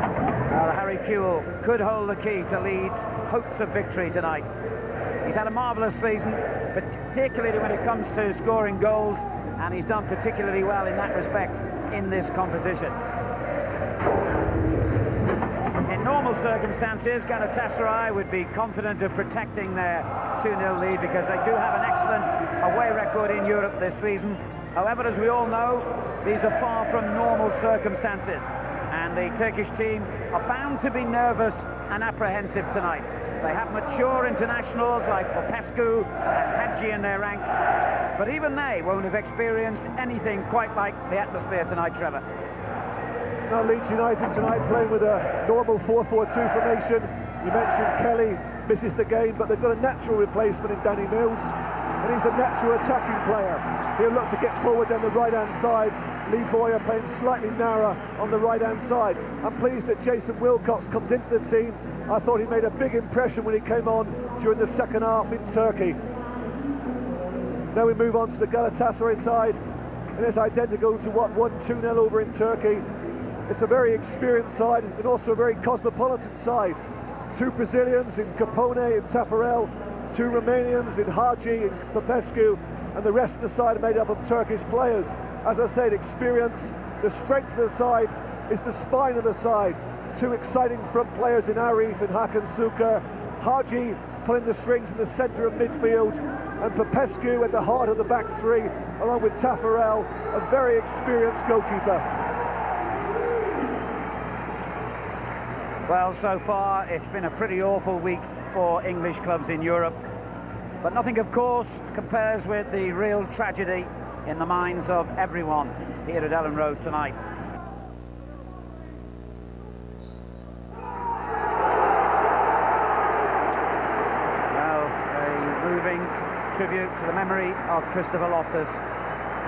Well, Harry Kewell could hold the key to Leeds' hopes of victory tonight. He's had a marvellous season, particularly when it comes to scoring goals, and he's done particularly well in that respect in this competition. In normal circumstances, Galatasaray would be confident of protecting their 2-0 lead because they do have an excellent away record in Europe this season. However, as we all know, these are far from normal circumstances, and the Turkish team are bound to be nervous and apprehensive tonight. They have mature internationals like Popescu and Hadji in their ranks, but even they won't have experienced anything quite like the atmosphere tonight, Trevor. Now Leeds United tonight playing with a normal 4-4-2 formation. You mentioned Kelly misses the game, but they've got a natural replacement in Danny Mills, and he's a natural attacking player. He'll look to get forward down the right-hand side. Lee Boyer playing slightly narrower on the right-hand side. I'm pleased that Jason Wilcox comes into the team. I thought he made a big impression when he came on during the second half in Turkey. Now we move on to the Galatasaray side, and it's identical to what won 2-0 over in Turkey. It's a very experienced side and also a very cosmopolitan side. 2 Brazilians in Capone and Tafarel, 2 Romanians in Hadji and Popescu, and the rest of the side are made up of Turkish players. As I said, experience. The strength of the side is the spine of the side. 2 exciting front players in Arif and Hakan Suker. Hadji pulling the strings in the centre of midfield, and Popescu at the heart of the back 3, along with Tafarel, a very experienced goalkeeper. Well, so far it's been a pretty awful week for English clubs in Europe, but nothing, of course, compares with the real tragedy in the minds of everyone here at Ellen Road tonight. Well, a moving tribute to the memory of Christopher Loftus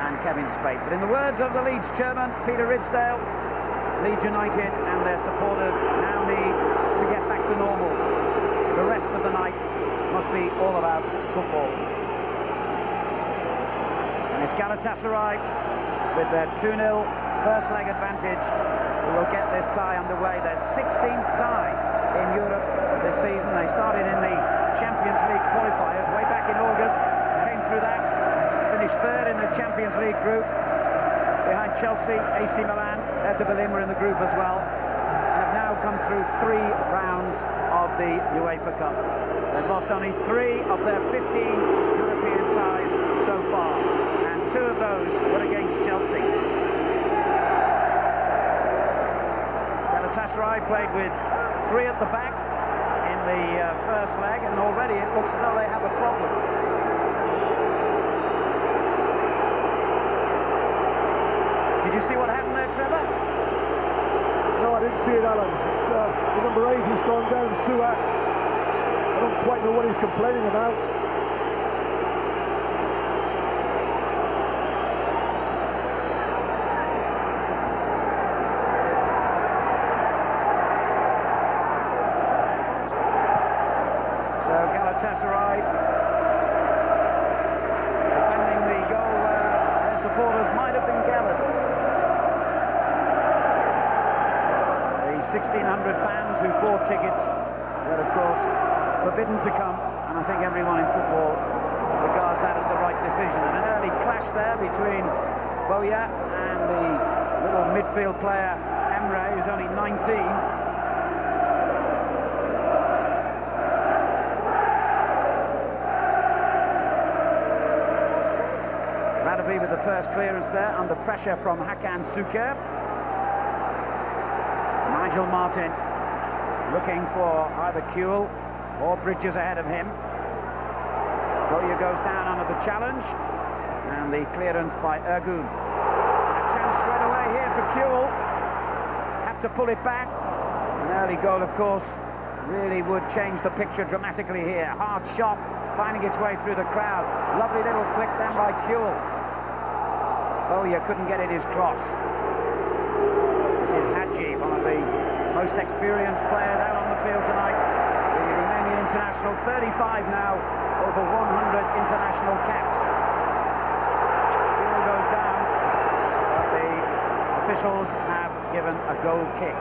and Kevin Spate. But in the words of the Leeds chairman, Peter Ridsdale, Leeds United and their supporters now need to get back to normal. The rest of the night must be all about football. And it's Galatasaray with their 2-0 first leg advantage who will get this tie underway. Their 16th tie in Europe this season. They started in the Champions League qualifiers way back in August, came through that, finished 3rd in the Champions League group behind Chelsea, AC Milan. Hertha Berlin were in the group as well, and have now come through 3 rounds of the UEFA Cup. They've lost only 3 of their 15 European ties so far, and 2 of those were against Chelsea. Galatasaray played with 3 at the back in the first leg, and already it looks as though they have a problem. Did you see what happened there, Trevor? No, I didn't see it, Alan. It's the number 8 who's gone down, Suat. I don't quite know what he's complaining about. So Galatasaray defending the goal where their supporters might have been gathered. 1,600 fans who bought tickets were, of course, forbidden to come, and I think everyone in football regards that as the right decision. And an early clash there between Boya and the little midfield player Emre, who's only 19. Radaby with the first clearance there, under pressure from Hakan Suker. Nigel Martin looking for either Kewell or Bridges ahead of him. Boya goes down under the challenge, and the clearance by Ergun. A chance straight away here for Kewell. Had to pull it back. An early goal, of course, really would change the picture dramatically here. Hard shot, finding its way through the crowd. Lovely little flick then by Kewell. Boya couldn't get it his cross. This is Hadji, one of the most experienced players out on the field tonight. The Romanian international, 35 now, over 100 international caps. Kewell goes down, but the officials have given a goal kick.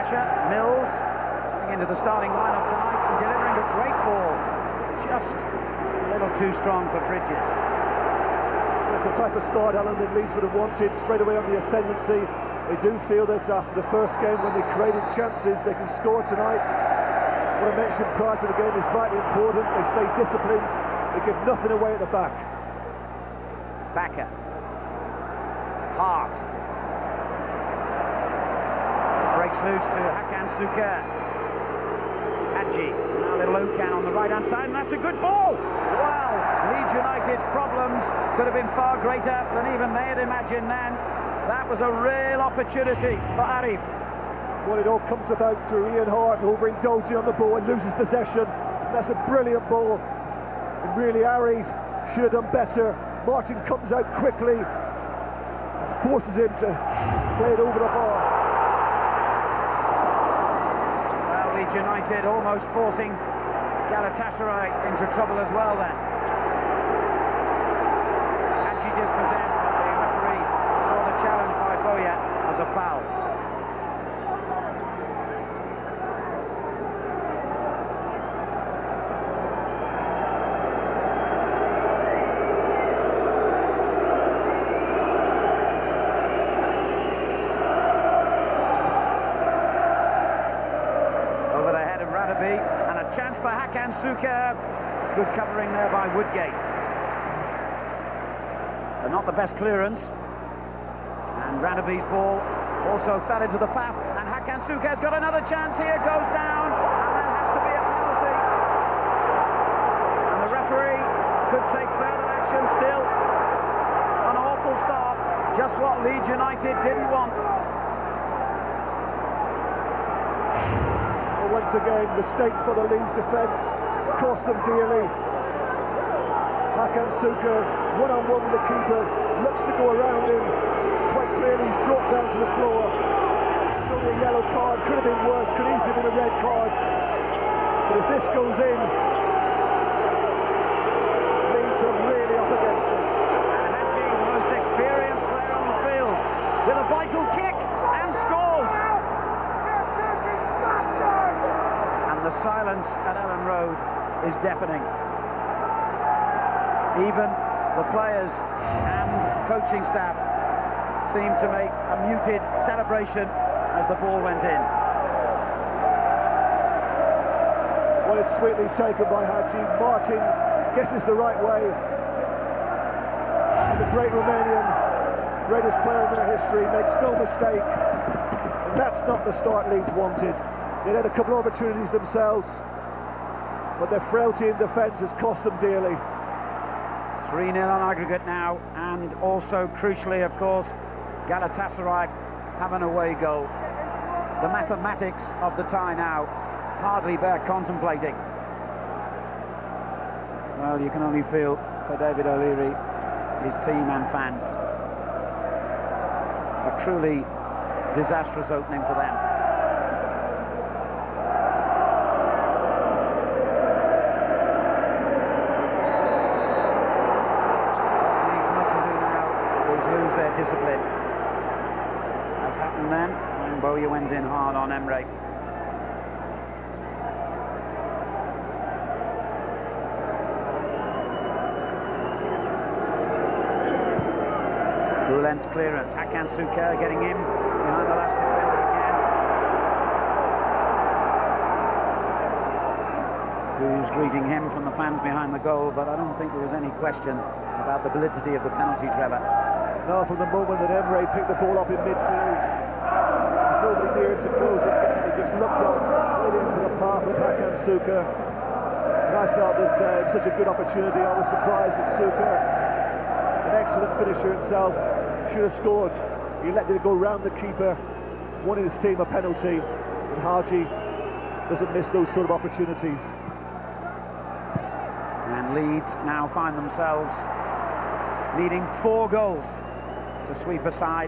pressure. Mills coming into the starting lineup tonight and delivering a great ball. Just a little too strong for Bridges. It's the type of start Alan that Leeds would have wanted, straight away on the ascendancy. They do feel that after the first game, when they created chances, they can score tonight. What I mentioned prior to the game is vitally important. They stay disciplined. They give nothing away at the back. Backer. Hart. Breaks loose to Hakan Suker. Hadji. Now little Okan on the right-hand side, and that's a good ball. Wow, Leeds United's problems could have been far greater than even they had imagined then. That was a real opportunity for Arif. Well, it all comes about through Ian Hart overindulging on the ball and loses possession. That's a brilliant ball. And really, Arif should have done better. Martin comes out quickly, forces him to play it over the bar. Well, Leeds United almost forcing Galatasaray into trouble as well then. Hadji dispossessed, but the referee saw the challenge by Boya as a foul. And a chance for Hakan Suker. Good covering there by Woodgate. But not the best clearance. And Radaby's ball also fell into the path. And Hakan Suker's got another chance here. Goes down. And there has to be a penalty. And the referee could take further action still. An awful start. Just what Leeds United didn't want. Once again, mistakes by the Leeds defence. It's cost them dearly. Hakan Suker, one-on-one with the keeper, looks to go around him. Quite clearly, he's brought down to the floor. It's only a yellow card, could have been worse, could easily have been a red card. But if this goes in, Leeds are really up against it. And Hadji, the most experienced player on the field, with a vital kick and scores. The silence at Ellen Road is deafening. Even the players and coaching staff seem to make a muted celebration as the ball went in. Well, it's sweetly taken by Hadji. Martin guesses the right way. And the great Romanian, greatest player in their history, makes no mistake. And that's not the start Leeds wanted. They had a couple of opportunities themselves, but their frailty in defence has cost them dearly. 3-0 on aggregate now, and also crucially, of course, Galatasaray have an away goal. The mathematics of the tie now hardly bear contemplating. Well, you can only feel for David O'Leary, his team and fans. A truly disastrous opening for them. Discipline, as happened then when Boya went in hard on Emre. Length clearance, Hakan Suker getting in behind the last defender again. Who's greeting him from the fans behind the goal, but I don't think there was any question about the validity of the penalty, Trevor. No, from the moment that Emre picked the ball up in midfield, there's nobody near him to close it down. He just looked up, right into the path of Hakan Suker. And I felt that it was such a good opportunity. I was surprised that Suker, an excellent finisher himself, should have scored. He let it go round the keeper, won his team a penalty, and Hadji doesn't miss those sort of opportunities. And Leeds now find themselves needing 4 goals to sweep aside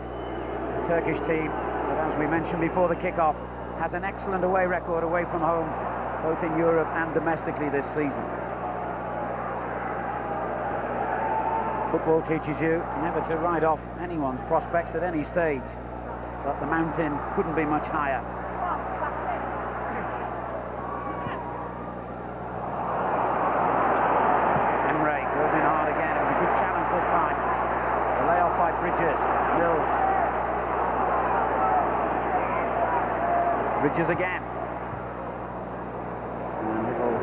the Turkish team that, as we mentioned before the kick-off, has an excellent away record away from home, both in Europe and domestically this season. Football teaches you never to write off anyone's prospects at any stage, but the mountain couldn't be much higher. Bridges again. And little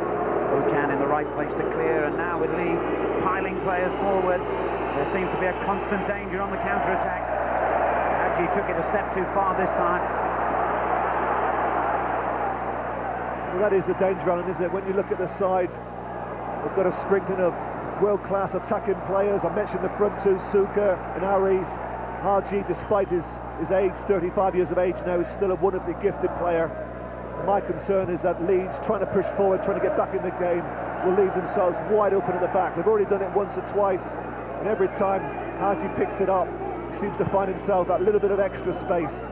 Okan in the right place to clear, and now with Leeds piling players forward, there seems to be a constant danger on the counter-attack. Hadji took it a step too far this time. Well, that is the danger, Alan, isn't it? When you look at the side, they've got a sprinkling of world-class attacking players. I mentioned the front two, Suka and Arif. Hadji, despite his age, 35 years of age now, is still a wonderfully gifted player. My concern is that Leeds, trying to push forward, trying to get back in the game, will leave themselves wide open at the back. They've already done it once or twice, and every time Hadji picks it up, he seems to find himself that little bit of extra space.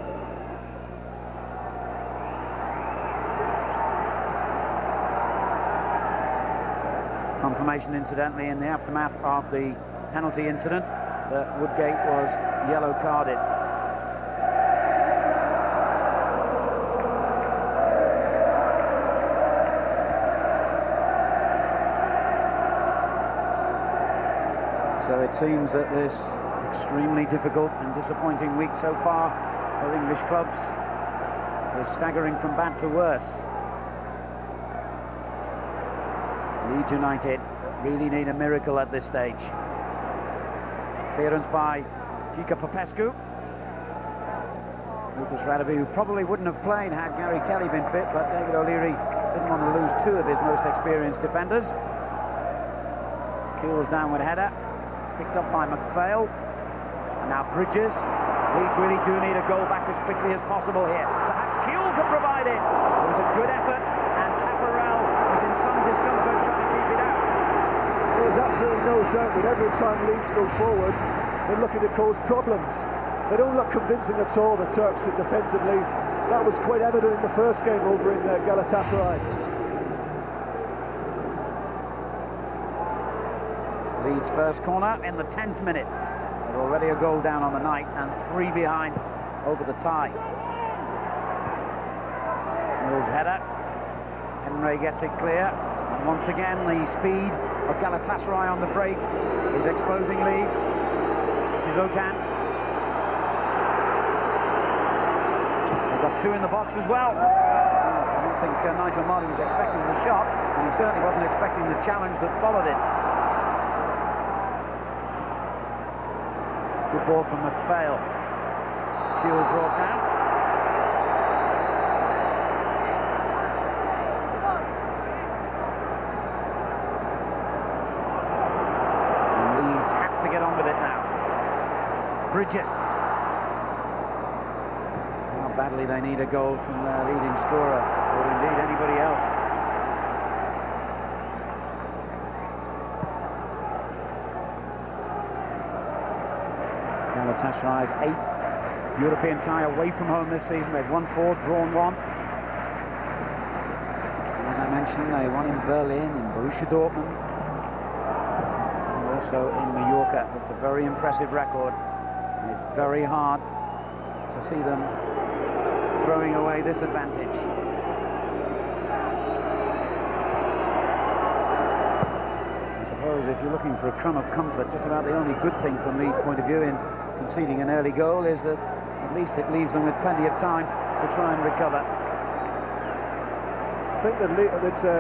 Confirmation, incidentally, in the aftermath of the penalty incident, that Woodgate was yellow carded. So it seems that this extremely difficult and disappointing week so far for English clubs is staggering from bad to worse. Leeds United really need a miracle at this stage. Clearance by Giga Popescu. Lucas Radeby, who probably wouldn't have played had Gary Kelly been fit, but David O'Leary didn't want to lose two of his most experienced defenders. Kewell's downward header, picked up by McPhail. And now Bridges. Leeds really do need a goal back as quickly as possible here. Perhaps Kewell can provide it. It was a good effort, and Tafarel was in some discomfort trying to keep it out. There's absolutely no doubt that every time Leeds go forward, they're looking to cause problems. They don't look convincing at all, the Turks, defensively. That was quite evident in the first game over in Galatasaray. Leeds' first corner in the 10th minute. There's already a goal down on the night and 3 behind over the tie. Mills' header. Henry gets it clear. And once again, the speed of Galatasaray on the break is exposing Leeds. This is Okan. They've got two in the box as well. I don't think Nigel Martin was expecting the shot, and he certainly wasn't expecting the challenge that followed it. Good ball from McPhail. Kewell brought down. And Leeds have to get on with it now. Bridges. How badly they need a goal from their leading scorer, or indeed anybody else. Galatasaray's 8th European tie away from home this season. They've won 4, drawn 1. And as I mentioned, they won in Berlin, in Borussia Dortmund, and also in Mallorca. It's a very impressive record, and it's very hard to see them throwing away this advantage. I suppose if you're looking for a crumb of comfort, just about the only good thing from Leeds' point of view in conceding an early goal is that at least it leaves them with plenty of time to try and recover. I think that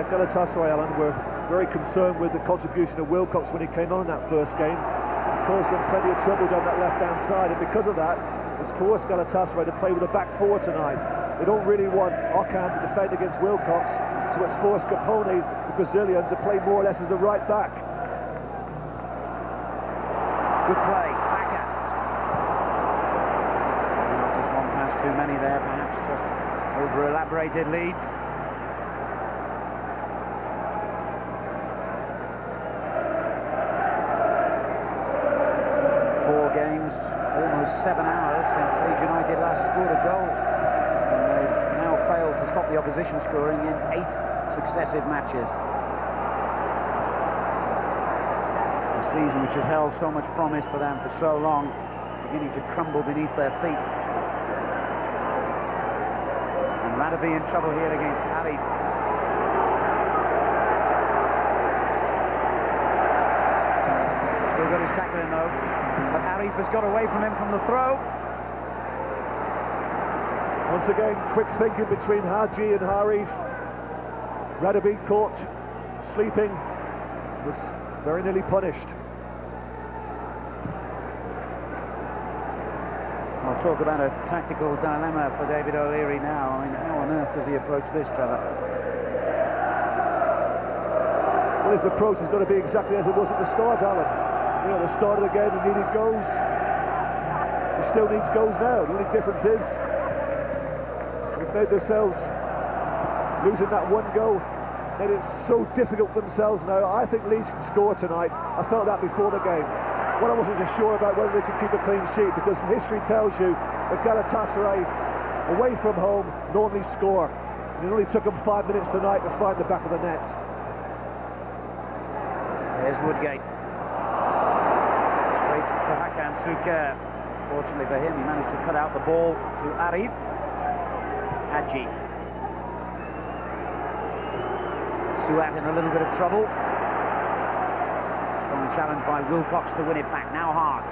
Galatasaray, Alan, were very concerned with the contribution of Wilcox when he came on in that first game. It caused them plenty of trouble down that left-hand side, and because of that, it's forced Galatasaray to play with a back four tonight. They don't really want Okan to defend against Wilcox, so it's forced Capone, the Brazilian, to play more or less as a right back. Good play, Bakker. Just one pass too many there, perhaps just over-elaborated Leeds. Almost 7 hours since Leeds United last scored a goal, and they've now failed to stop the opposition scoring in 8 successive matches. A season which has held so much promise for them for so long, beginning to crumble beneath their feet. And Radeby in trouble here against Arif. Still got his tackle in though. But Arif has got away from him from the throw. Once again, quick thinking between Haji and Harif. Radabi caught sleeping, was very nearly punished. I'll talk about a tactical dilemma for David O'Leary now. I mean, how on earth does he approach this, Trevor? Well, his approach is going to be exactly as it was at the start, Alan. You know, the start of the game, he needed goals. He still needs goals now. The only difference is they've made themselves, losing that one goal, made it so difficult for themselves now. I think Leeds can score tonight. I felt that before the game. What I wasn't sure about whether they could keep a clean sheet, because history tells you that Galatasaray, away from home, normally score. And it only took them 5 minutes tonight to find the back of the net. There's Woodgate. Straight to Hakan Suker. Fortunately for him, he managed to cut out the ball to Arif. Hadji. Suat in a little bit of trouble. Strong challenge by Wilcox to win it back. Now Hart.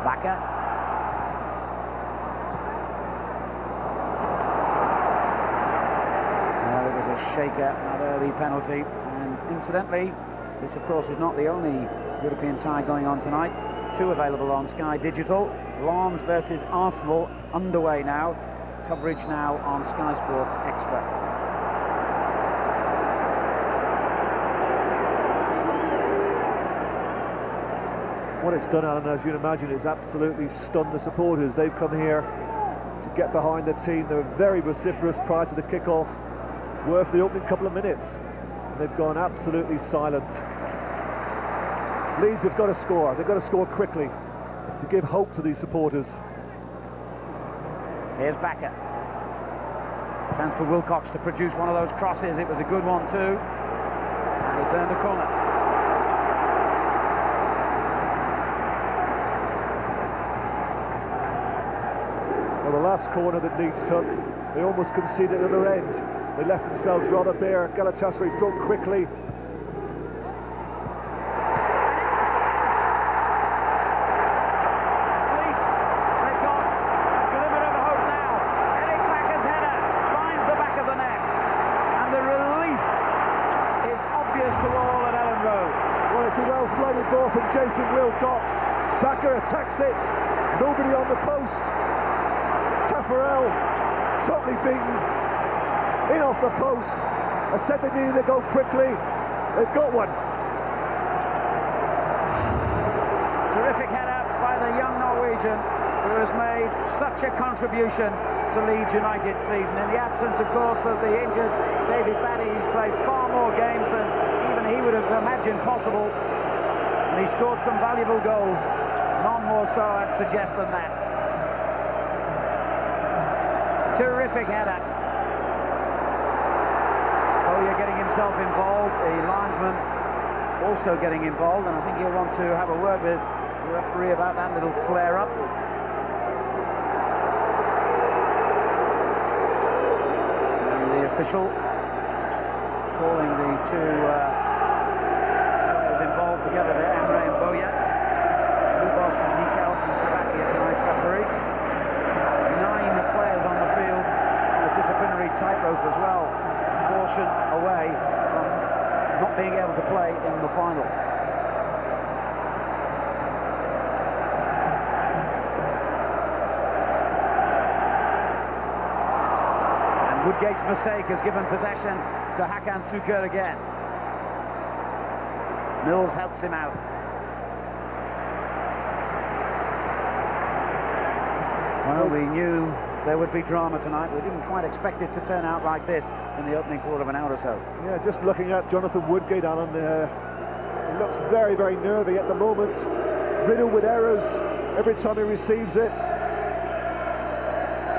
Bakker. It was a shaker, that early penalty. And incidentally, this of course is not the only European tie going on tonight. Two available on Sky Digital. Lens versus Arsenal underway now. Coverage now on Sky Sports Extra. What it's done, Alan, as you'd imagine, is absolutely stunned the supporters. They've come here to get behind the team. They were very vociferous prior to the kick-off. Were for the opening couple of minutes. They've gone absolutely silent. Leeds have got to score. They've got to score quickly to give hope to these supporters. Here's Bakker. Chance for Wilcox to produce one of those crosses. It was a good one too. And he turned the corner. Well, the last corner that Leeds took, they almost conceded at the other end. They left themselves rather bare. Galatasaray broke quickly. Ball from Jason Wilcox. Bakker attacks it. Nobody on the post. Taffarel totally beaten. In off the post. I said they needed to go quickly. They've got one. Terrific header by the young Norwegian, who has made such a contribution to Leeds United's season. In the absence, of course, of the injured David Batty, he's played far more games than even he would have imagined possible. And he scored some valuable goals. None more so, I'd suggest, than that. Terrific header. Bowyer getting himself involved. The linesman also getting involved. And I think he'll want to have a word with the referee about that little flare-up. And the official calling the two involved together there, Emre and Bowyer. Lubos and Michel from Slovakia, tonight's referee. 9 players on the field on a disciplinary tightrope as well. Caution away from not being able to play in the final. And Woodgate's mistake has given possession to Hakan Suker again. Mills helps him out. Well, we knew there would be drama tonight. We didn't quite expect it to turn out like this in the opening quarter of an hour or so. Yeah, just looking at Jonathan Woodgate, Alan, he looks very, very nervy at the moment. Riddled with errors every time he receives it.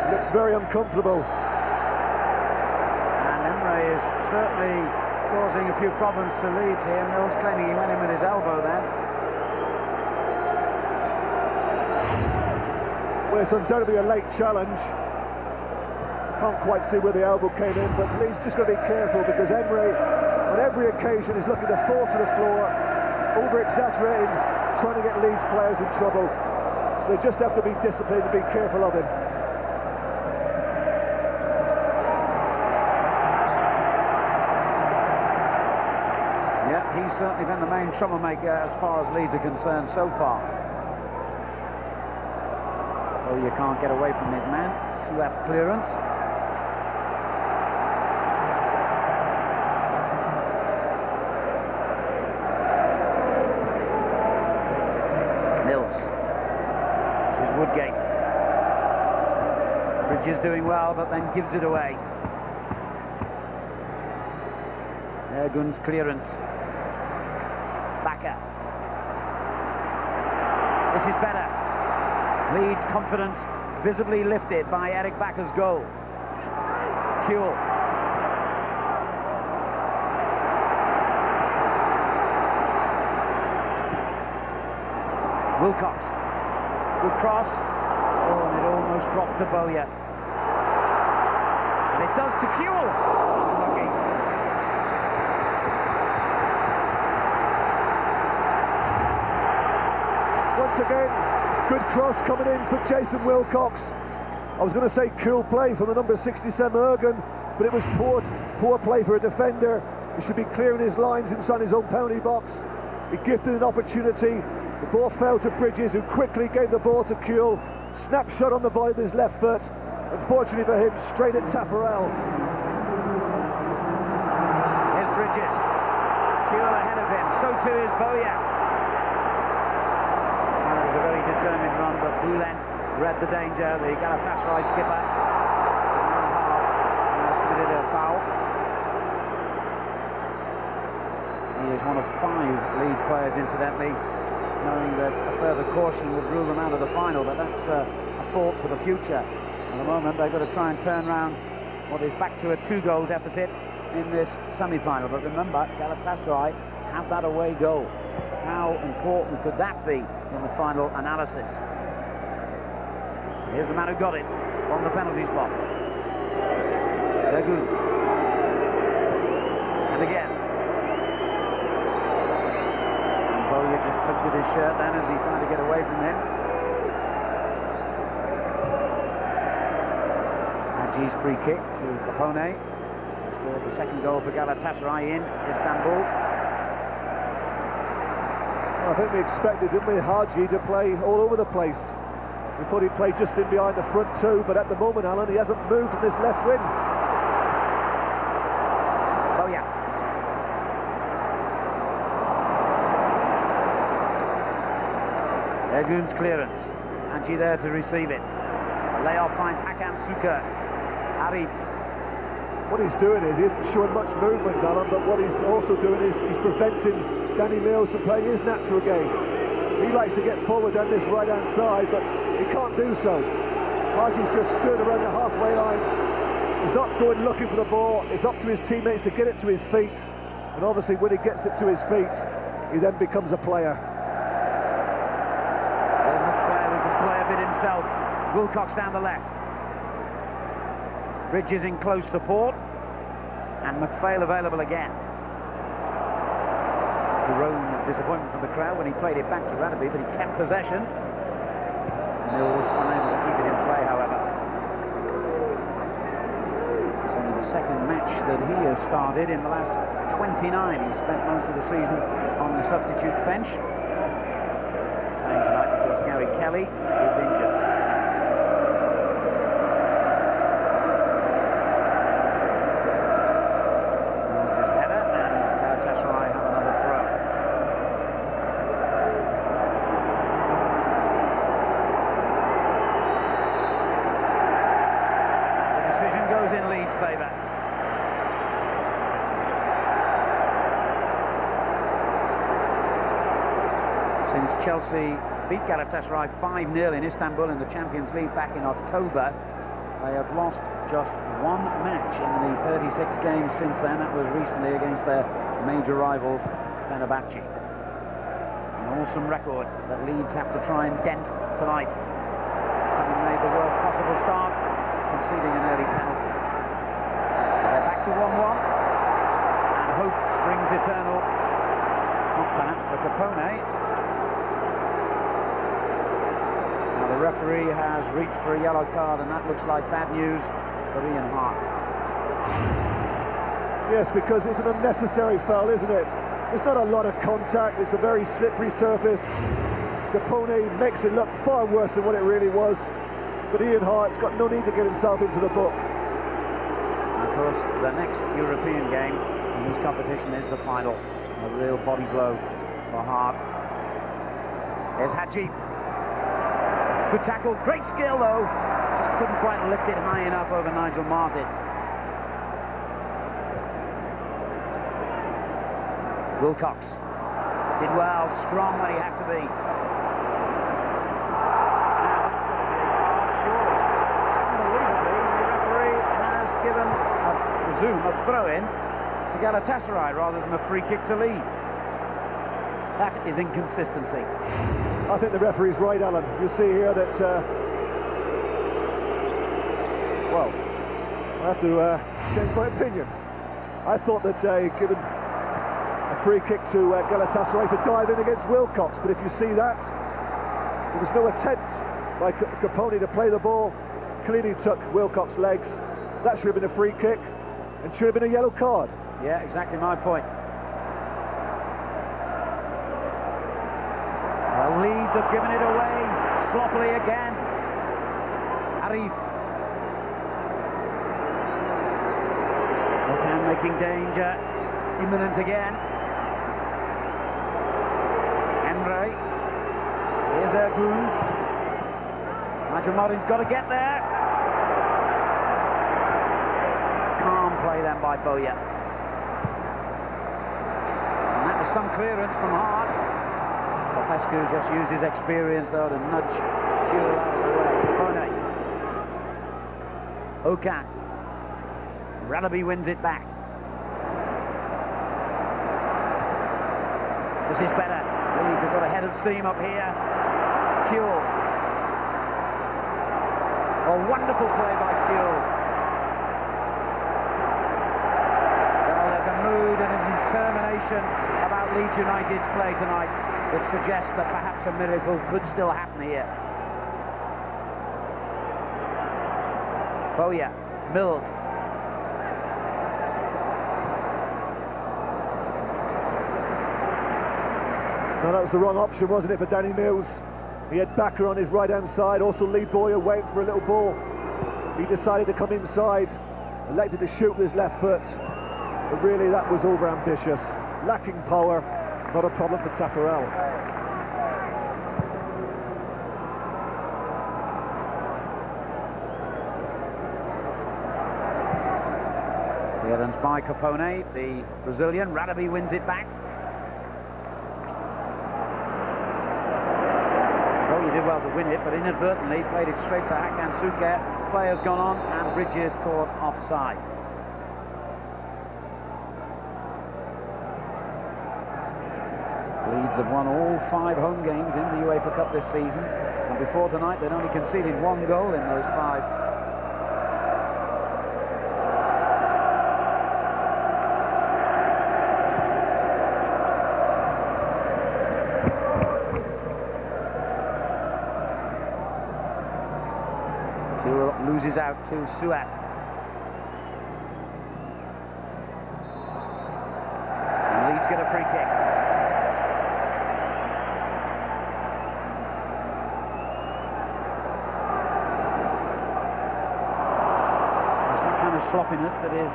He looks very uncomfortable. And Emre is certainly causing a few problems to Leeds here. Mills claiming he went in with his elbow then. Well, it's undoubtedly a late challenge. Can't quite see where the elbow came in, but Leeds just got to be careful, because Emre, on every occasion, is looking to fall to the floor, over-exaggerating, trying to get Leeds players in trouble. So They just have to be disciplined and be careful of him. Yeah, he's certainly been the main troublemaker as far as Leeds are concerned so far. Oh, you can't get away from his man. So that's clearance. Mills. This is Woodgate. Bridges doing well, but then gives it away. Ergun's clearance. Backer. This is better. Leeds' confidence visibly lifted by Eric Backer's goal. Kuehl. Wilcox. Good cross. Oh, and it almost dropped to Bowyer. And it does to Kuehl. Unlucky. Once again, good cross coming in for Jason Wilcox. I was going to say cool play from the number 67 Ergun, but it was poor play for a defender. He should be clearing his lines inside his own penalty box. He gifted an opportunity. The ball fell to Bridges, who quickly gave the ball to Kuehl. Snapshot on the volley with his left foot. Unfortunately for him, straight at Taffarel. Here's Bridges. Kuehl ahead of him. So too is Bowyer. It was a very determined run, but Bülent read the danger. The Galatasaray skipper has committed a foul. He is one of 5 Leeds players, incidentally, knowing that a further caution would rule them out of the final, but that's a thought for the future. At the moment, they've got to try and turn around what is back to a 2-goal deficit in this semi-final. But remember, Galatasaray have that away goal. How important could that be in the final analysis? Here's the man who got it on the penalty spot. Ergun. And again. And Bowyer just tugged at his shirt then as he tried to get away from him. Haji's free kick to Capone. Scored the second goal for Galatasaray in Istanbul. I think we expected, didn't we, Haji to play all over the place. We thought he'd play just in behind the front two, but at the moment, Alan, he hasn't moved from this left wing. Oh yeah. Ergun's clearance. Haji there to receive it. The layoff finds Hakan Suker. Arif. What he's doing is, he isn't showing much movement, Alan, but what he's also doing is he's preventing Danny Mills from playing his natural game. He likes to get forward down this right-hand side, but he can't do so. Haji's just stood around the halfway line. He's not going looking for the ball. It's up to his teammates to get it to his feet. And obviously, when he gets it to his feet, he then becomes a player. There's McFair who can play a bit himself. Wilcox down the left. Bridges in close support. And McPhail available again. Groan of disappointment from the crowd when he played it back to Radaby, but he kept possession. Mills unable to keep it in play, however. It's only the second match that he has started in the last 29. He spent most of the season on the substitute bench. Playing tonight because Gary Kelly is injured. Since Chelsea beat Galatasaray 5-0 in Istanbul in the Champions League back in October, they have lost just 1 match in the 36 games since then. That was recently against their major rivals, Fenerbahce. An awesome record that Leeds have to try and dent tonight, having made the worst possible start, conceding an early penalty. They're back to 1-1, and hope springs eternal, not perhaps for Capone. referee has reached for a yellow card, and that looks like bad news for Ian Hart. Yes, because it's an unnecessary foul, isn't it? There's not a lot of contact, it's a very slippery surface. Capone makes it look far worse than what it really was, but Ian Hart's got no need to get himself into the book. And of course, the next European game in this competition is the final. A real body blow for Hart. Here's Hadji. Good tackle, great skill though. Just couldn't quite lift it high enough over Nigel Martin. Wilcox did well, strong when he had to be. Now that's going to be a card, surely. Unbelievably, the referee has given, I presume, a throw-in to Galatasaray rather than a free kick to Leeds. That is inconsistency. I think the referee's right, Alan. You'll see here that, well, I have to change my opinion. I thought that given a free kick to Galatasaray for diving against Wilcox, but if you see that, there was no attempt by Capone to play the ball. Clearly took Wilcox's legs. That should have been a free kick and should have been a yellow card. Yeah, exactly my point. Well, Leeds have given it away sloppily again. Arif. Okan making danger, imminent again. Emre. Here's Ergun. Nigel Martin's got to get there. Calm play then by Boya. And that was some clearance from Hart. Popescu just used his experience though to nudge Kewell out of the way. Capone. Okan. Ralaby wins it back. This is better. Leeds have got a head of steam up here. Kewell. A wonderful play by Kewell. Well, there's a mood and a determination about Leeds United's play tonight that suggests that perhaps a miracle could still happen here. Boya, Mills. No, that was the wrong option, wasn't it, for Danny Mills? He had Backer on his right-hand side, also Lee Boyer waiting for a little ball. He decided to come inside, elected to shoot with his left foot, but really that was over-ambitious. Lacking power, not a problem for Taffarel. Clearance by Capone, the Brazilian. Ralaby wins it back. Well, he did well to win it, but inadvertently played it straight to Hakan Suker. Player's gone on, and Bridges caught offside. Leeds have won all 5 home games in the UEFA Cup this season, and before tonight they'd only conceded 1 goal in those 5. Kewell loses out to Suat. And Leeds get a free kick. Sloppiness that is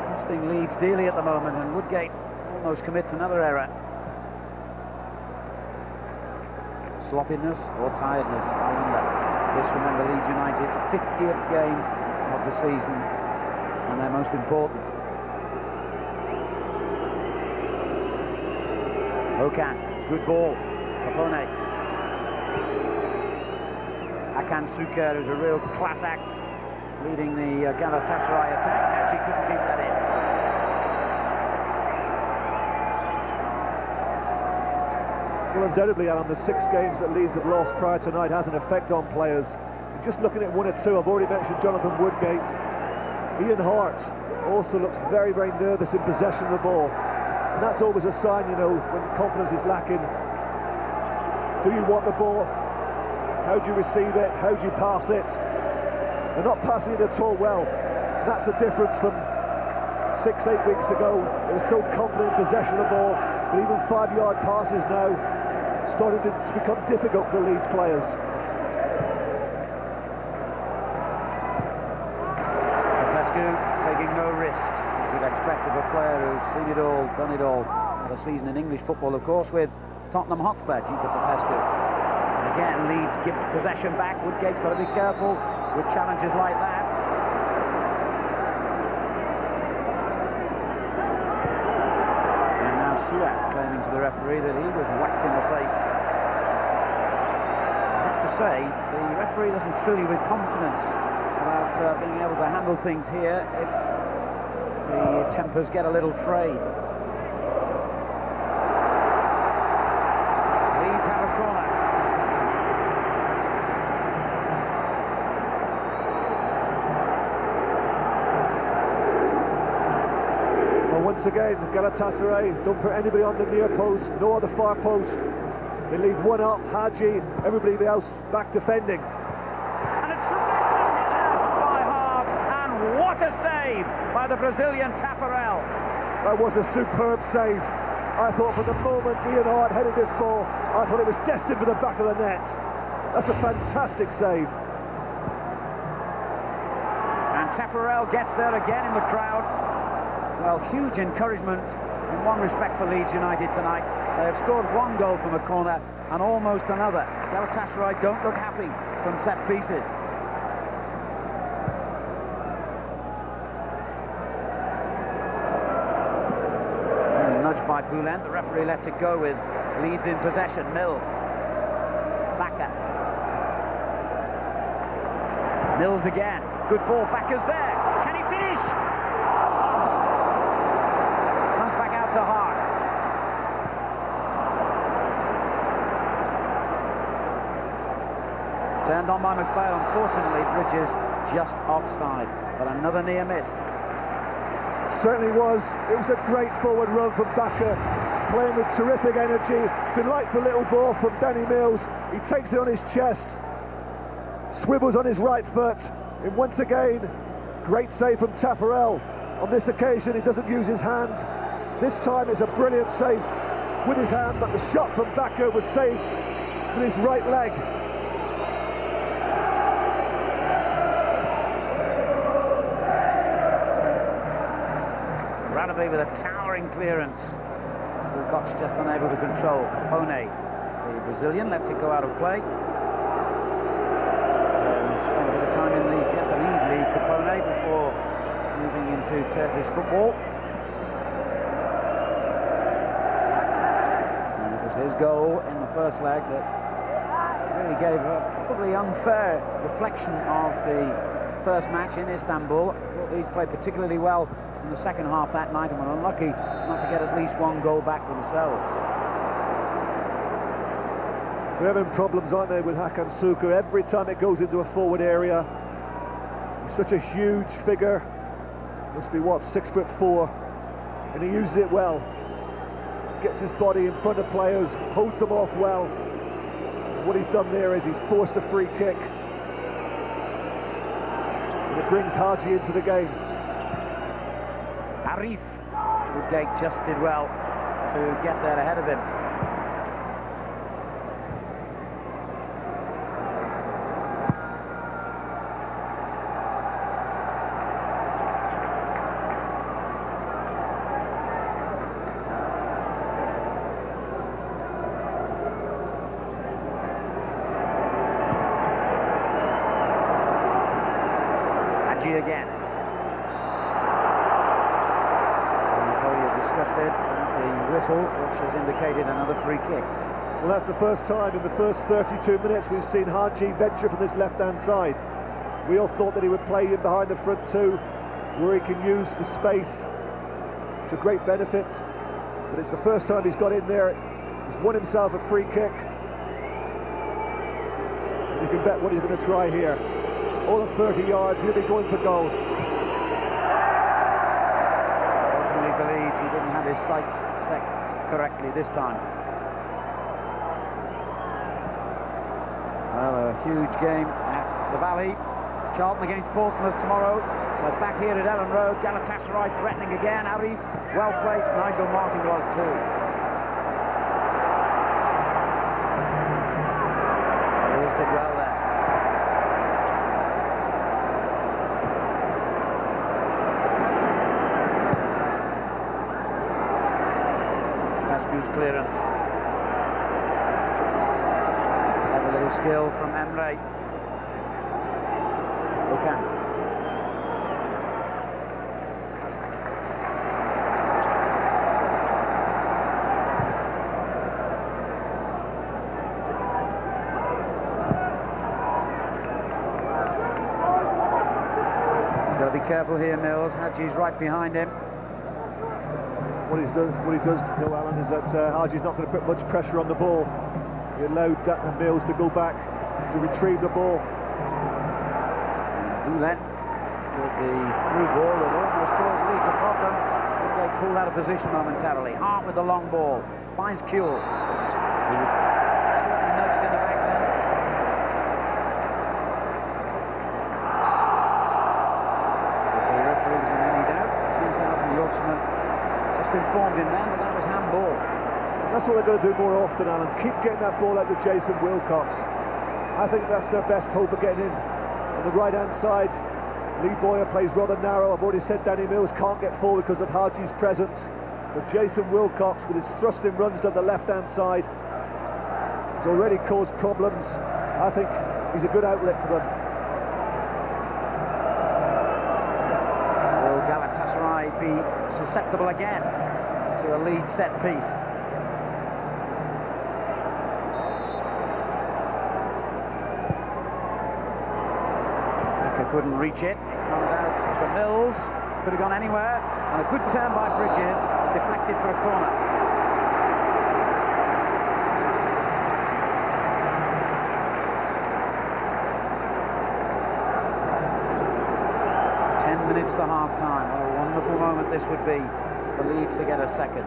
costing Leeds dearly at the moment, and Woodgate almost commits another error. Sloppiness or tiredness, I wonder. This, remember, Leeds United's 50th game of the season, and their most important. Okan, it's a good ball. Capone. Hakan Suker is a real class act, leading the Galatasaray attack. Actually couldn't keep that in. Well, undoubtedly, Alan, the 6 games that Leeds have lost prior tonight has an effect on players. Just looking at 1 or 2, I've already mentioned Jonathan Woodgate. Ian Hart also looks very, very nervous in possession of the ball. And that's always a sign, you know, when confidence is lacking. Do you want the ball? how do you receive it, how do you pass it? They're not passing it at all well. That's the difference from 6-8 weeks ago. They were so confident in possession of the ball, but even 5-yard passes now started to become difficult for Leeds players. Taking no risks, as you'd expect of a player who's seen it all, done it all. Had a season in English football, of course, with Tottenham Hotspur, Giuseppe Popescu. And again, Leeds give possession back. Woodgate's got to be careful with challenges like that. And now Suat claiming to the referee that he was whacked in the face. I have to say, the referee doesn't fill you with confidence about being able to handle things here if the tempers get a little frayed. Leeds have a corner. Well, once again, Galatasaray don't put anybody on the near post nor the far post. They leave one up, Hadji, everybody else back defending. What a save by the Brazilian Tafarel. That was a superb save. I thought from the moment Ian Hart headed this ball, I thought it was destined for the back of the net. That's a fantastic save. And Tafarel gets there again in the crowd. Well, huge encouragement in one respect for Leeds United tonight. They have scored one goal from a corner and almost another. Galatasaray don't look happy from set pieces. By Boulen, the referee lets it go with Leeds in possession. Mills, Bakker, Mills again, good ball, Bakker's there, can he finish? Comes back out to Hart. Turned on by McPhail, unfortunately Bridges just offside, but another near miss. Certainly was. It was a great forward run from Bakker, playing with terrific energy. Delightful little ball from Danny Mills. He takes it on his chest, swivels on his right foot, and once again, great save from Tafarel. On this occasion, he doesn't use his hand. This time it's a brilliant save with his hand, but the shot from Bakker was saved with his right leg. With a towering clearance, Wilcox just unable to control. Capone, the Brazilian, lets it go out of play. And spent a bit of time in the Japanese league, Capone, before moving into Turkish football. And it was his goal in the first leg that really gave a probably unfair reflection of the first match in Istanbul. I thought Leeds played particularly well in the second half that night and were unlucky not to get at least one goal back themselves. They're having problems, aren't they, with Hakan Sukur? Every time it goes into a forward area, he's such a huge figure, must be what, 6'4", and he uses it well. Gets his body in front of players, holds them off well. And what he's done there is he's forced a free kick, and it brings Hadji into the game. Arif, Woodgate just did well to get there ahead of him. Hadji again. The whistle, which has indicated another free kick. Well, that's the first time in the first 32 minutes we've seen Hadji venture from this left-hand side. We all thought that he would play in behind the front two, where he can use the space to great benefit. But it's the first time he's got in there. He's won himself a free kick. And you can bet what he's going to try here. All at 30 yards, he'll be going for goal. For Leeds, he didn't have his sights set correctly this time. Well, a huge game at the Valley. Charlton against Portsmouth tomorrow. But back here at Ellen Road, Galatasaray threatening again. Arif, well placed. Nigel Martin was too. Lewis did well there. Pascu's clearance. Have a little skill from Emre. Okan. Got to be careful here, Mills. Hadji's right behind him. What he does, Alan, is that Hadji's not going to put much pressure on the ball. He allowed Mills to go back to retrieve the ball. Boulet with the through ball that almost caused Leeds a problem. They pulled out of position momentarily. Hart with the long ball. Finds Kuehl. He was certainly nudged in the back then. The referee was in any doubt. 2,000 Yorkshiremen just informed him then that that was handball. That's what they're going to do more often, Alan. Keep getting that ball out to Jason Wilcox. I think that's their best hope of getting in. On the right-hand side, Lee Boyer plays rather narrow. I've already said Danny Mills can't get forward because of Hadji's presence. But Jason Wilcox, with his thrusting runs down the left-hand side, has already caused problems. I think he's a good outlet for them. Will Galatasaray be susceptible again to a lead set piece? Couldn't reach it. Comes out to Mills. Could have gone anywhere. And a good turn by Bridges. Deflected for a corner. Minutes to half time. What a wonderful moment this would be for Leeds to get a second.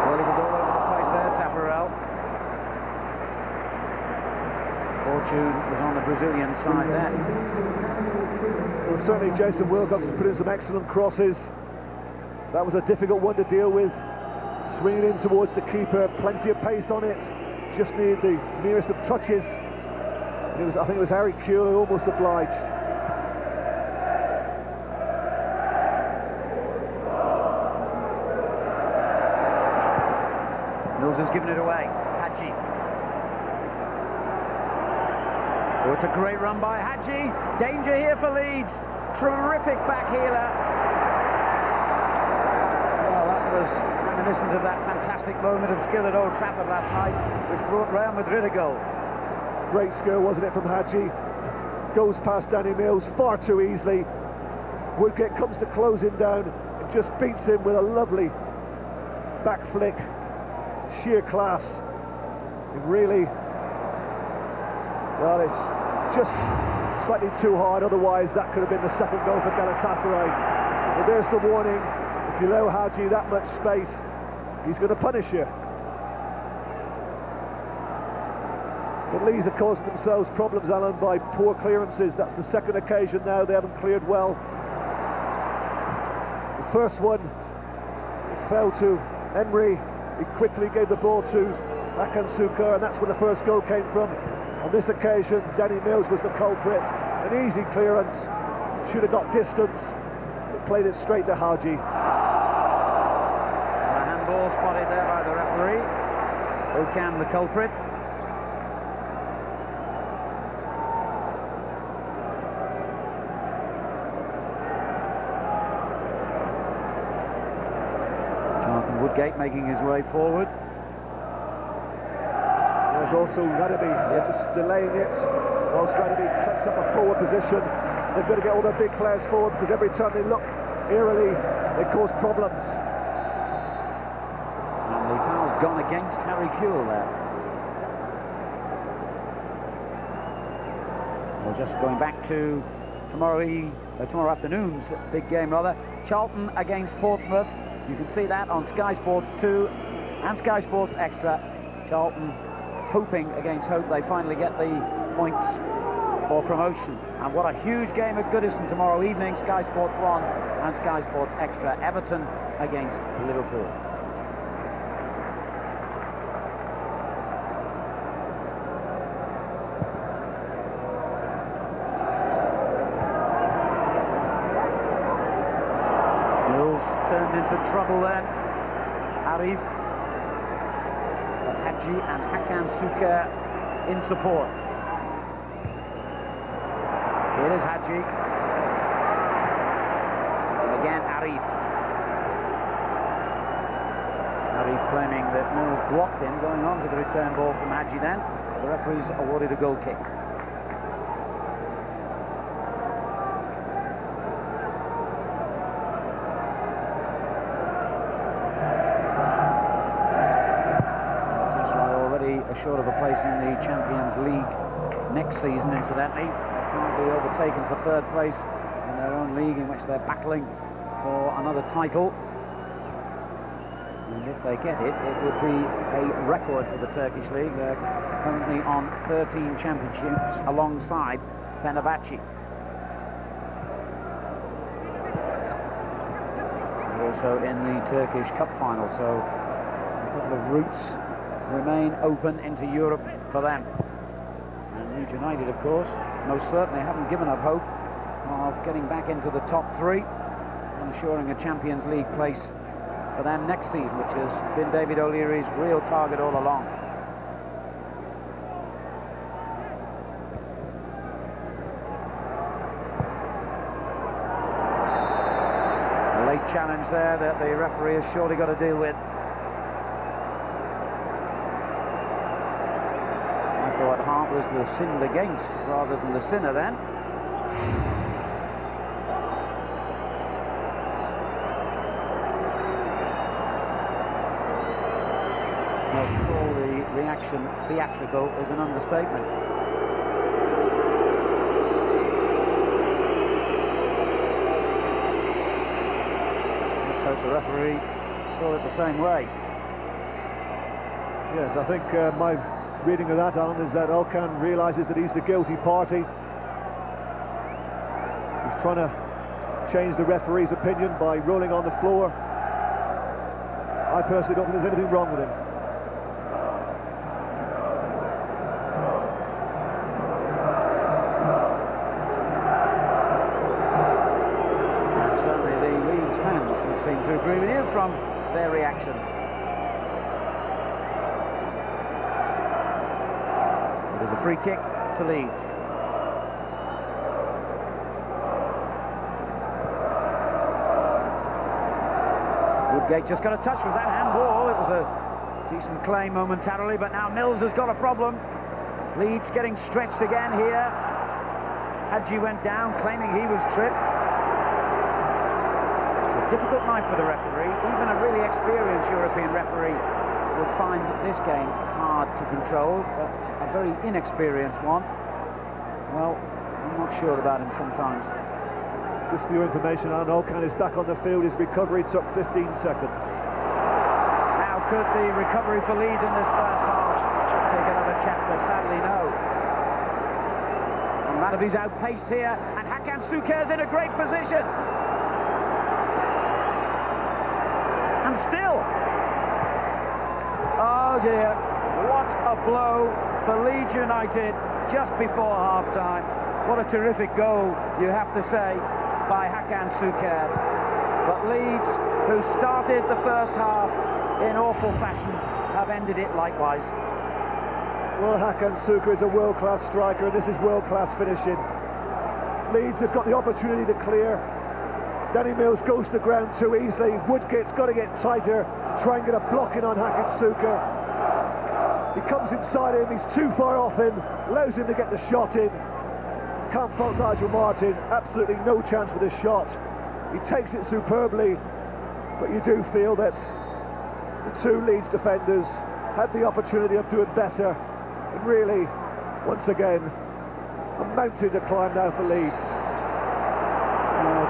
Well, he was all over the place there, Tafarel. Fortune was on the Brazilian side then. Well, certainly Jason Wilcox has put in some excellent crosses. That was a difficult one to deal with. Swinging in towards the keeper, plenty of pace on it. Just needed the nearest of touches. And I think it was Harry Kuehl who almost obliged. Mills has given it away. Hadji. Oh, it's a great run by Hadji. Danger here for Leeds. Terrific back heeler. Well, that was reminiscent of that fantastic moment of skill at Old Trafford last night, which brought Real Madrid a goal. Great skill, wasn't it, from Hadji? Goes past Danny Mills far too easily. Woodgate comes to close him down and just beats him with a lovely back flick. Sheer class. It really, well, it's just slightly too hard, otherwise that could have been the second goal for Galatasaray. But there's the warning. If you allow Hadji that much space, he's going to punish you. But Leeds are causing themselves problems, Alan, by poor clearances. That's the second occasion now they haven't cleared well. The first one, it fell to Emery. He quickly gave the ball to Hakan Sukar, and that's where the first goal came from. On this occasion, Danny Mills was the culprit. An easy clearance, should have got distance, but played it straight to Hadji. Ball spotted there by the referee. Okan the culprit. Jonathan Woodgate making his way forward. There's also Radeby, just delaying it whilst Radeby takes up a forward position. They've got to get all their big players forward because every time they look eerily, they cause problems. Gone against Harry Kuehl there. Well, just going back to tomorrow afternoon's big game rather. Charlton against Portsmouth. You can see that on Sky Sports 2 and Sky Sports Extra. Charlton hoping against hope they finally get the points for promotion. And what a huge game at Goodison tomorrow evening. Sky Sports 1 and Sky Sports Extra. Everton against Liverpool. Turned into trouble then. Arif, Hadji and Hakan Suker in support. Here is Hadji. And again Arif. Arif claiming that Mills blocked him, going on to the return ball from Hadji then. The referee's awarded a goal kick. Short of a place in the Champions League next season, incidentally. They can't be overtaken for third place in their own league, in which they're battling for another title. And if they get it, it would be a record for the Turkish league. They're currently on 13 championships alongside Fenerbahce. They're also in the Turkish Cup final, so a couple of routes remain open into Europe for them. And Leeds United, of course, most certainly haven't given up hope of getting back into the top three and assuring a Champions League place for them next season, which has been David O'Leary's real target all along. A late challenge there that the referee has surely got to deal with. What Hart was the sinned against rather than the sinner then. Now, to call the reaction theatrical is an understatement. Let's hope the referee saw it the same way. Yes, I think my reading of that, Alan, is that Okan realises that he's the guilty party. He's trying to change the referee's opinion by rolling on the floor. I personally don't think there's anything wrong with him. And certainly the Leeds fans would seem to agree with you from their reaction. There's a free kick to Leeds. Woodgate just got a touch. Was that handball? It was a decent claim momentarily, but now Mills has got a problem. Leeds getting stretched again here. Hadji went down, claiming he was tripped. It's a difficult night for the referee. Even a really experienced European referee would find this game hard to control, but a very inexperienced one, well, I'm not sure about him sometimes. Just for your information, Alan, Okan is back on the field. His recovery took 15 seconds. Now, could the recovery for Leeds in this first half take another chapter? Sadly, no. And Madavi's outpaced here, and Hakan Suker's in a great position. And still, oh dear, what a blow for Leeds United just before half-time. What a terrific goal, you have to say, by Hakan Suker. But Leeds, who started the first half in awful fashion, have ended it likewise. Well, Hakan Suker is a world-class striker, and this is world-class finishing. Leeds have got the opportunity to clear. Danny Mills goes to the ground too easily. Woodgate's got to get tighter, try and get a block in on Hakan Suker. He comes inside him, he's too far off him, allows him to get the shot in. Can't fault Nigel Martin, absolutely no chance for this shot. He takes it superbly, but you do feel that the two Leeds defenders had the opportunity of doing better, and really, once again, a mountain to climb now for Leeds.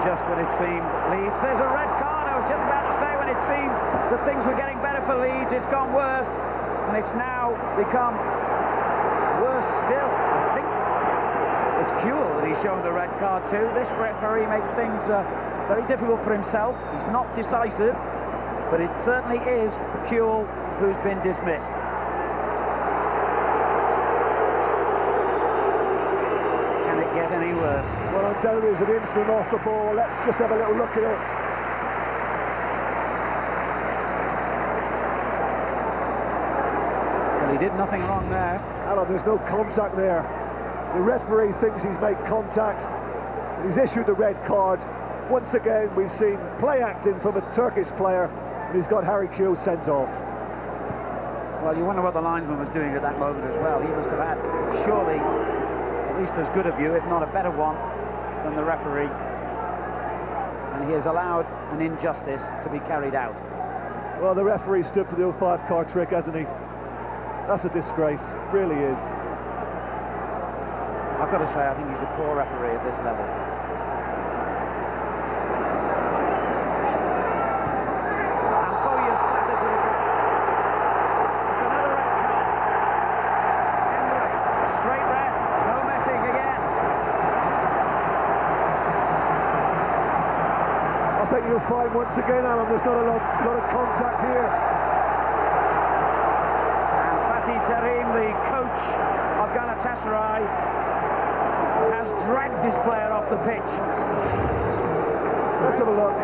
just when it seemed Leeds. There's a red card. I was just about to say, when it seemed that things were getting better for Leeds, it's gone worse, and it's now become worse still. I think it's Kuehl that he's shown the red card to. This referee makes things very difficult for himself. He's not decisive, but it certainly is Kuehl who's been dismissed. Can it get any worse? Well, undoubtedly there's an incident off the ball. Let's just have a little look at it. Well, he did nothing wrong there. Alan, there's no contact there. The referee thinks he's made contact. He's issued the red card. Once again, we've seen play acting from a Turkish player, and he's got Harry Kuehl sent off. Well, you wonder what the linesman was doing at that moment as well. He must have had, surely, at least as good a view, if not a better one, than the referee. And he has allowed an injustice to be carried out. Well, the referee stood for the old 5-card trick, hasn't he? That's a disgrace, really is. I've got to say, I think he's a poor referee at this level. And Bowyer's clattered to the ground. It's another red card. Henry, straight red, no messing again. I think you'll find once again, Alan, there's not a lot of contact here. And Fatih Terim, the coach of Galatasaray, has dragged his player off the pitch. Let's have a look.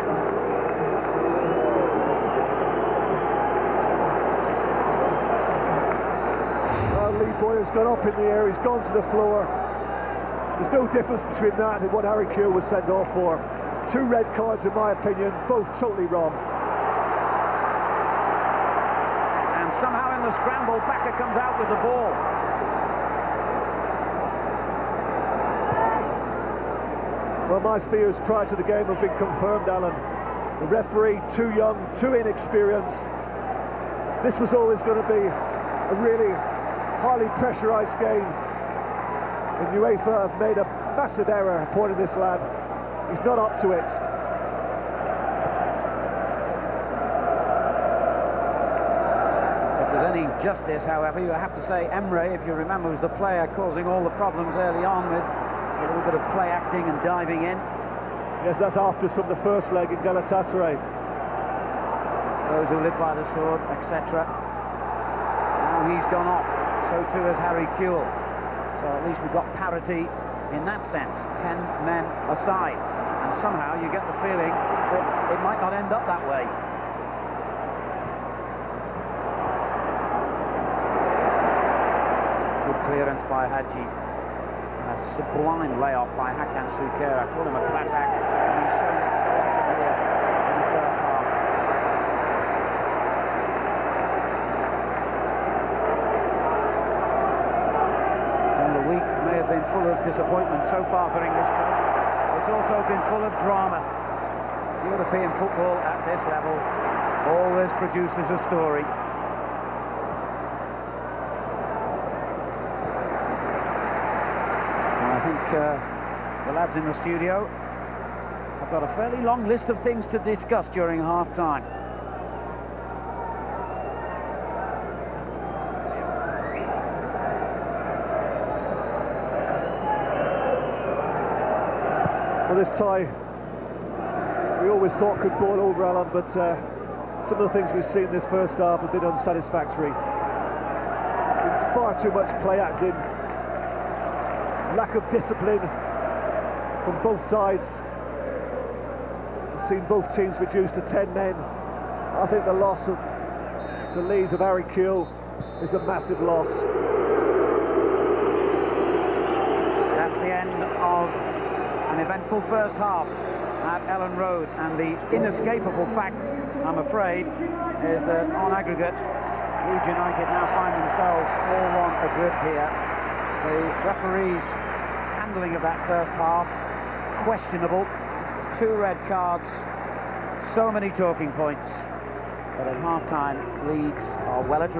Lee Boyer's gone up in the air, he's gone to the floor. There's no difference between that and what Harry Kuehl was sent off for. 2 red cards, in my opinion, both totally wrong. And somehow in the scramble, Bakker comes out with the ball. Well, my fears prior to the game have been confirmed, Alan. The referee, too young, too inexperienced. This was always going to be a really highly pressurised game. And UEFA have made a massive error appointing this lad. He's not up to it. If there's any justice, however, you have to say Emre, if you remember, was the player causing all the problems early on with a little bit of play acting and diving in. Yes, that's after from the first leg in Galatasaray. Those who live by the sword, etc. Now he's gone off. So too has Harry Kuehl. So at least we've got parity in that sense. 10 men aside. And somehow you get the feeling that it might not end up that way. Good clearance by Hadji. A sublime layoff by Hakan Suker. I call him a class act, and he's shown it so often here in the first half. And the week may have been full of disappointment so far for English clubs. It's also been full of drama. European football at this level always produces a story. I think the lads in the studio have got a fairly long list of things to discuss during half-time. Well, this tie, we always thought could boil over, Alan, but some of the things we've seen this first half have been unsatisfactory. It's far too much play acting. Lack of discipline from both sides. We've seen both teams reduced to 10 men. I think the loss to Leeds of Harry Kuehl is a massive loss. That's the end of an eventful first half at Ellen Road, and the inescapable fact, I'm afraid, is that on aggregate, Leeds United now find themselves all on a grip here. The referee's handling of that first half, questionable. 2 red cards, so many talking points. But at half-time, Leeds are well adrift.